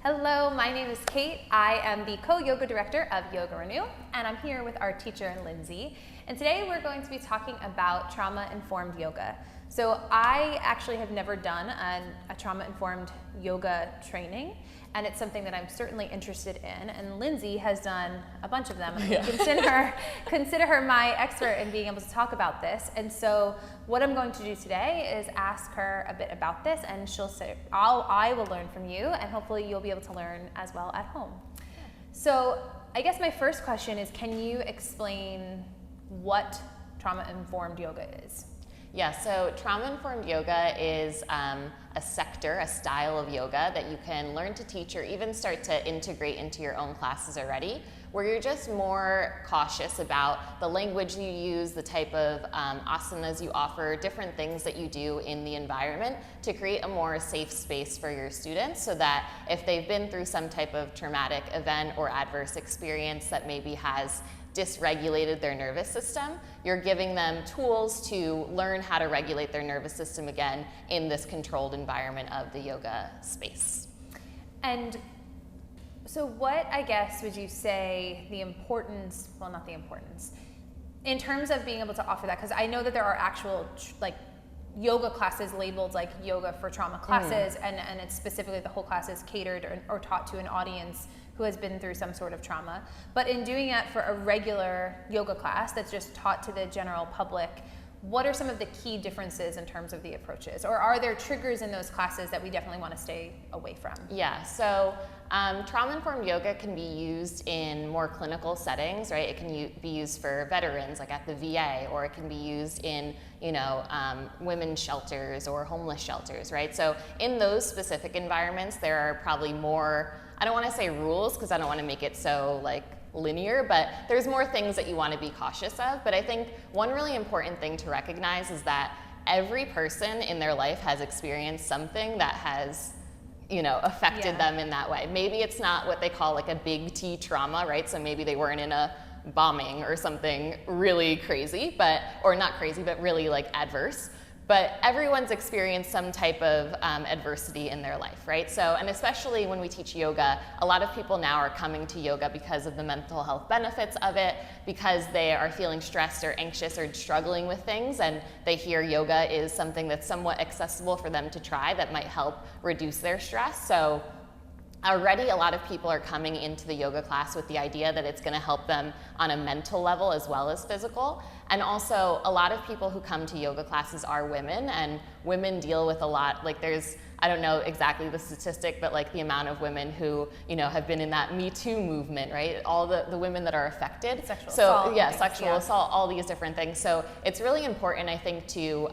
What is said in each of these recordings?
Hello, my name is Kate. I am the co-yoga director of Yoga Renew, and I'm here with our teacher, Lindsay. And today we're going to be talking about trauma-informed yoga. So I actually have never done a trauma-informed yoga training, and it's something that I'm certainly interested in. And Lindsay has done a bunch of them. Yeah. Consider her my expert in being able to talk about this. And so what I'm going to do today is ask her a bit about this, and she'll say, I will learn from you, and hopefully you'll be able to learn as well at home. So I guess my first question is, can you explain what trauma-informed yoga is? Yeah, so trauma-informed yoga is a sector, a style of yoga that you can learn to teach or even start to integrate into your own classes already, where you're just more cautious about the language you use, the type of asanas you offer, different things that you do in the environment to create a more safe space for your students, so that if they've been through some type of traumatic event or adverse experience that maybe has dysregulated their nervous system, you're giving them tools to learn how to regulate their nervous system again in this controlled environment of the yoga space. And so what, I guess, would you say the importance, well, not the importance, in terms of being able to offer that? Because I know that there are actual yoga classes labeled like yoga for trauma classes, and it's specifically the whole class is catered or taught to an audience who has been through some sort of trauma. But in doing that for a regular yoga class that's just taught to the general public, what are some of the key differences in terms of the approaches? Or are there triggers in those classes that we definitely want to stay away from? Yeah, so trauma-informed yoga can be used in more clinical settings, right? It can be used for veterans, like at the VA, or it can be used in, women's shelters or homeless shelters, right? So in those specific environments, there are probably more, I don't want to say rules because I don't want to make it so linear, but there's more things that you want to be cautious of. But I think one really important thing to recognize is that every person in their life has experienced something that has affected them in that way. Maybe it's not what they call a big T trauma, right? So maybe they weren't in a bombing or something really crazy, or not crazy, but really adverse. But everyone's experienced some type of adversity in their life, right? So, and especially when we teach yoga, a lot of people now are coming to yoga because of the mental health benefits of it, because they are feeling stressed or anxious or struggling with things, and they hear yoga is something that's somewhat accessible for them to try that might help reduce their stress. So already a lot of people are coming into the yoga class with the idea that it's going to help them on a mental level as well as physical. And also a lot of people who come to yoga classes are women, and women deal with a lot, there's, I don't know exactly the statistic, but the amount of women who, have been in that Me Too movement, right? All the women that are affected. Sexual assault. Yeah, sexual assault, all these different things. So it's really important, I think, to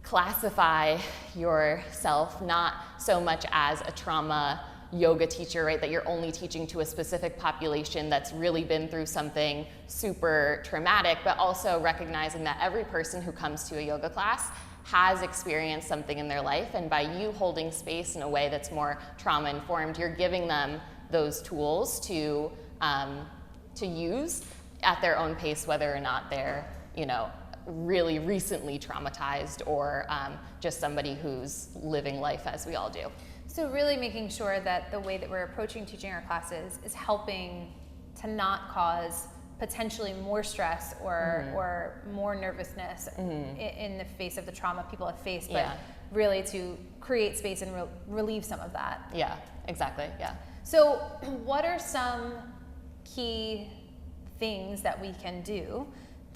classify yourself not so much as a trauma yoga teacher, right, that you're only teaching to a specific population that's really been through something super traumatic, but also recognizing that every person who comes to a yoga class has experienced something in their life, and by you holding space in a way that's more trauma-informed, you're giving them those tools to use at their own pace, whether or not they're, really recently traumatized or just somebody who's living life as we all do. So really making sure that the way that we're approaching teaching our classes is helping to not cause potentially more stress or more nervousness in the face of the trauma people have faced, but really to create space and relieve some of that. Yeah, exactly, yeah. So what are some key things that we can do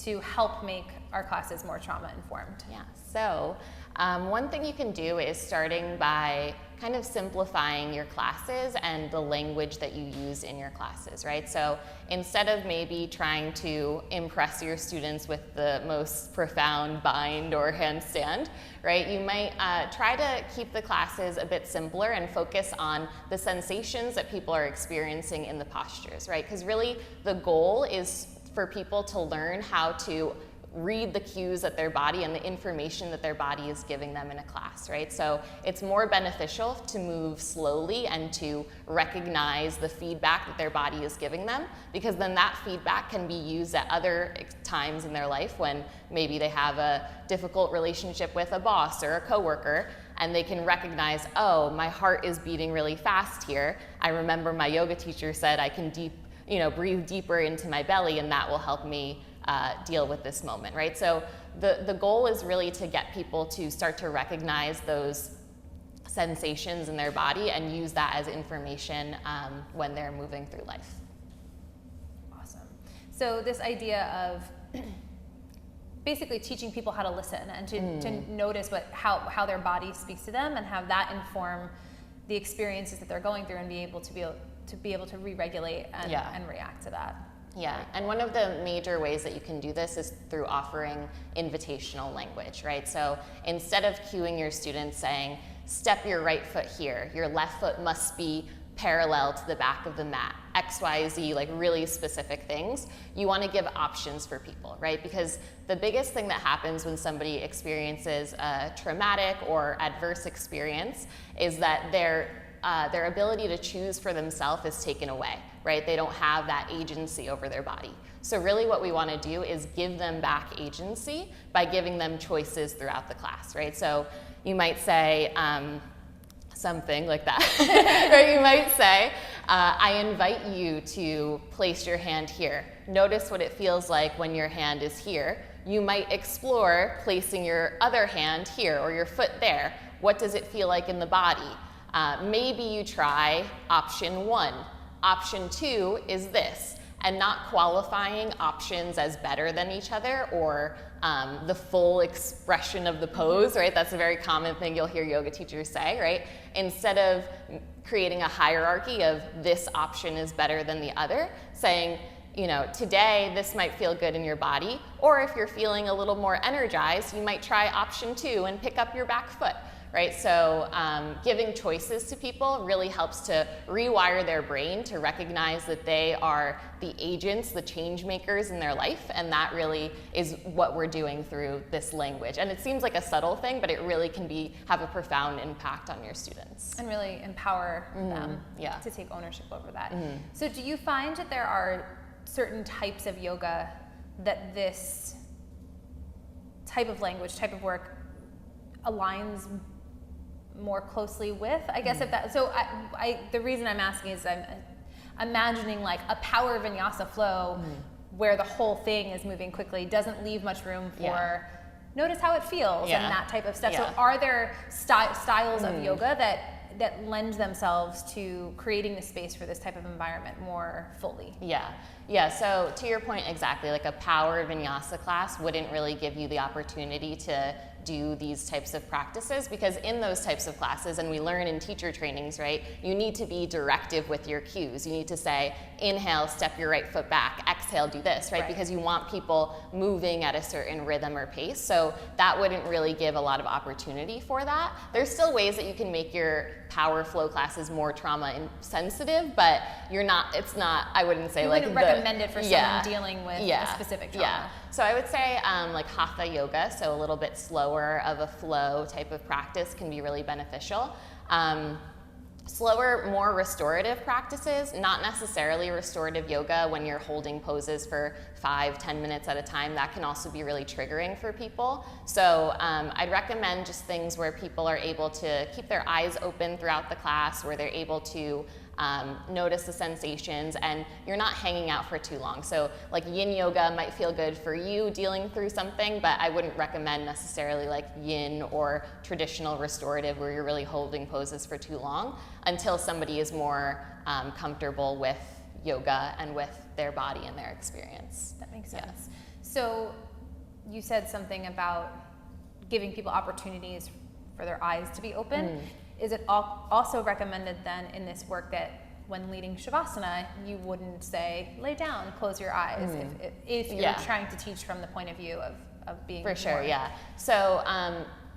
to help make our classes more trauma-informed? Yeah, so one thing you can do is starting by kind of simplifying your classes and the language that you use in your classes, right? So instead of maybe trying to impress your students with the most profound bind or handstand, right, you might try to keep the classes a bit simpler and focus on the sensations that people are experiencing in the postures, right? Because really the goal is for people to learn how to read the cues that their body and the information that their body is giving them in a class, right? So it's more beneficial to move slowly and to recognize the feedback that their body is giving them, because then that feedback can be used at other times in their life when maybe they have a difficult relationship with a boss or a coworker, and they can recognize, oh, my heart is beating really fast here. I remember my yoga teacher said I can breathe deeper into my belly, and that will help me deal with this moment, right? So the goal is really to get people to start to recognize those sensations in their body and use that as information when they're moving through life. Awesome. So this idea of basically teaching people how to listen and to notice how their body speaks to them and have that inform the experiences that they're going through and be able to re-regulate and react to that. Yeah, and one of the major ways that you can do this is through offering invitational language, right? So instead of cueing your students saying, step your right foot here, your left foot must be parallel to the back of the mat, X, Y, Z, like really specific things, you want to give options for people, right? Because the biggest thing that happens when somebody experiences a traumatic or adverse experience is that their ability to choose for themselves is taken away, right? They don't have that agency over their body. So really what we want to do is give them back agency by giving them choices throughout the class, right? So you might say something like that, right? You might say, I invite you to place your hand here. Notice what it feels like when your hand is here. You might explore placing your other hand here or your foot there. What does it feel like in the body? Maybe you try option 1. Option 2 is this, and not qualifying options as better than each other or the full expression of the pose, right? That's a very common thing you'll hear yoga teachers say, right? Instead of creating a hierarchy of this option is better than the other, saying, today this might feel good in your body, or if you're feeling a little more energized, you might try option 2 and pick up your back foot. Right, so giving choices to people really helps to rewire their brain to recognize that they are the agents, the change makers in their life, and that really is what we're doing through this language. And it seems like a subtle thing, but it really can have a profound impact on your students. And really empower them to take ownership over that. So do you find that there are certain types of yoga that this type of language, type of work aligns more closely with, I guess, if that, so the reason I'm asking is I'm imagining like a power vinyasa flow where the whole thing is moving quickly, doesn't leave much room for notice how it feels and that type of stuff. So are there styles of yoga that lend themselves to creating the space for this type of environment more fully? Yeah, so to your point exactly, like a power vinyasa class wouldn't really give you the opportunity to do these types of practices, because in those types of classes, and we learn in teacher trainings, right, you need to be directive with your cues. You need to say, inhale, step your right foot back, exhale, do this, right? Because you want people moving at a certain rhythm or pace. So that wouldn't really give a lot of opportunity for that. There's still ways that you can make your power flow classes more trauma insensitive, but I wouldn't say you like wouldn't recommend it for someone dealing with a specific trauma. Yeah. So I would say like hatha yoga, so a little bit slower of a flow type of practice can be really beneficial. Slower, more restorative practices, not necessarily restorative yoga when you're holding poses for 5-10 minutes at a time. That can also be really triggering for people. So I'd recommend just things where people are able to keep their eyes open throughout the class, where they're able to notice the sensations, and you're not hanging out for too long. So like yin yoga might feel good for you dealing through something, but I wouldn't recommend necessarily like yin or traditional restorative where you're really holding poses for too long until somebody is more comfortable with yoga and with their body and their experience. That makes sense. So you said something about giving people opportunities for their eyes to be open. Is it also recommended then in this work that when leading Shavasana, you wouldn't say, lay down, close your eyes, if you're trying to teach from the point of view of being For sure, So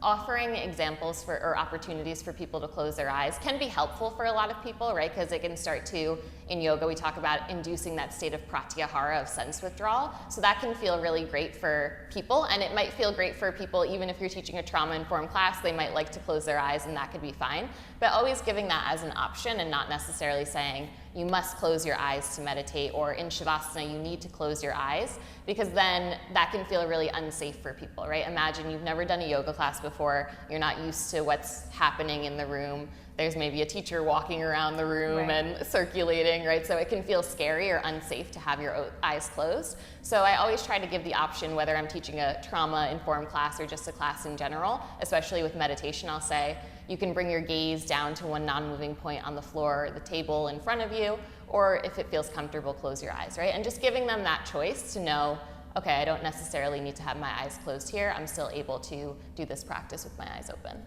offering examples or opportunities for people to close their eyes can be helpful for a lot of people, right? Because it can start to, in yoga, we talk about inducing that state of pratyahara, of sense withdrawal. So that can feel really great for people, and it might feel great for people even if you're teaching a trauma-informed class. They might like to close their eyes, and that could be fine. But always giving that as an option and not necessarily saying you must close your eyes to meditate, or in Shavasana you need to close your eyes, because then that can feel really unsafe for people, right? Imagine you've never done a yoga class before, you're not used to what's happening in the room. There's maybe a teacher walking around the room and circulating, right? So it can feel scary or unsafe to have your eyes closed. So I always try to give the option, whether I'm teaching a trauma-informed class or just a class in general, especially with meditation, I'll say, you can bring your gaze down to one non-moving point on the floor or the table in front of you, or if it feels comfortable, close your eyes, right? And just giving them that choice to know, okay, I don't necessarily need to have my eyes closed here. I'm still able to do this practice with my eyes open.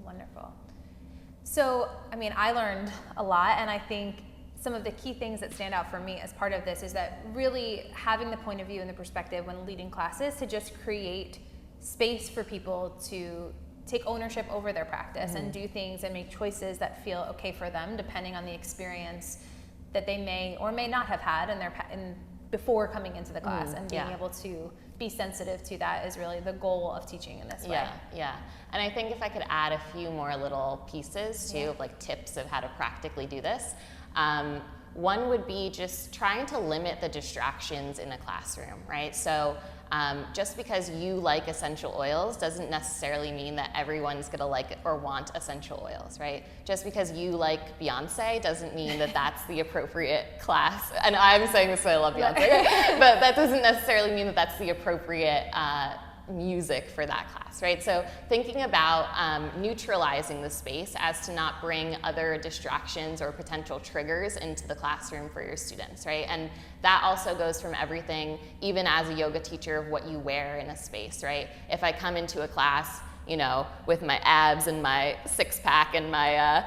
Wonderful. So, I mean, I learned a lot, and I think some of the key things that stand out for me as part of this is that really having the point of view and the perspective when leading classes to just create space for people to take ownership over their practice and do things and make choices that feel okay for them, depending on the experience that they may or may not have had before coming into the class, and being able to be sensitive to that is really the goal of teaching in this way. Yeah. And I think if I could add a few more little pieces too, of like tips of how to practically do this. One would be just trying to limit the distractions in a classroom, right? So just because you like essential oils doesn't necessarily mean that everyone's gonna like or want essential oils, right? Just because you like Beyonce doesn't mean that that's the appropriate class. And I'm saying this because I love Beyonce, but that doesn't necessarily mean that that's the appropriate music for that class, right? So thinking about neutralizing the space as to not bring other distractions or potential triggers into the classroom for your students, right? And that also goes from everything, even as a yoga teacher, of what you wear in a space, right? If I come into a class, you know, with my abs and my six-pack and my,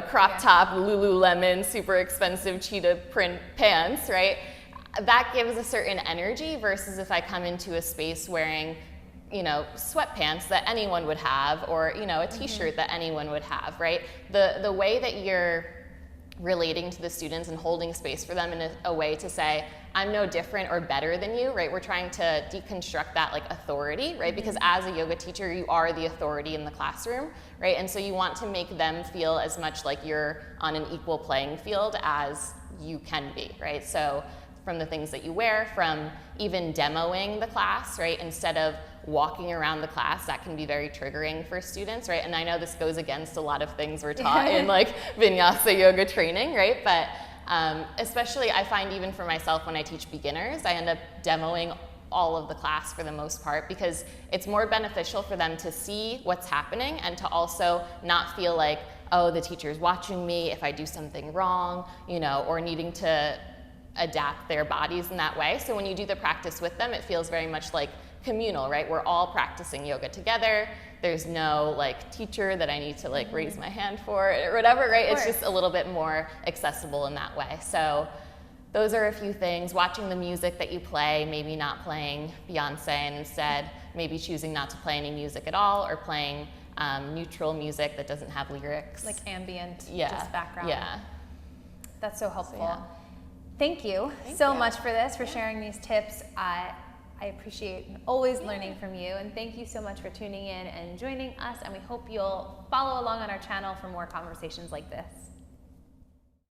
crop top, Lululemon, super expensive cheetah print pants, right? That gives a certain energy versus if I come into a space wearing sweatpants that anyone would have, or, a t-shirt that anyone would have, right? The way that you're relating to the students and holding space for them in a way to say, I'm no different or better than you, right? We're trying to deconstruct that like authority, right? Because as a yoga teacher, you are the authority in the classroom, right? And so you want to make them feel as much like you're on an equal playing field as you can be, right? So from the things that you wear, from even demoing the class, right? Instead of walking around the class, that can be very triggering for students, right? And I know this goes against a lot of things we're taught in like vinyasa yoga training, right? But especially I find even for myself when I teach beginners, I end up demoing all of the class for the most part, because it's more beneficial for them to see what's happening and to also not feel like, oh, the teacher's watching me if I do something wrong, or needing to adapt their bodies in that way. So when you do the practice with them, it feels very much like communal, right? We're all practicing yoga together. There's no like teacher that I need to like raise my hand for or whatever, right? It's just a little bit more accessible in that way. So those are a few things. Watching the music that you play, maybe not playing Beyonce, and instead maybe choosing not to play any music at all, or playing neutral music that doesn't have lyrics. Like ambient, just background. Yeah. That's so helpful. So, Thank you so much for this, for sharing these tips. I appreciate always learning from you, and thank you so much for tuning in and joining us, and we hope you'll follow along on our channel for more conversations like this.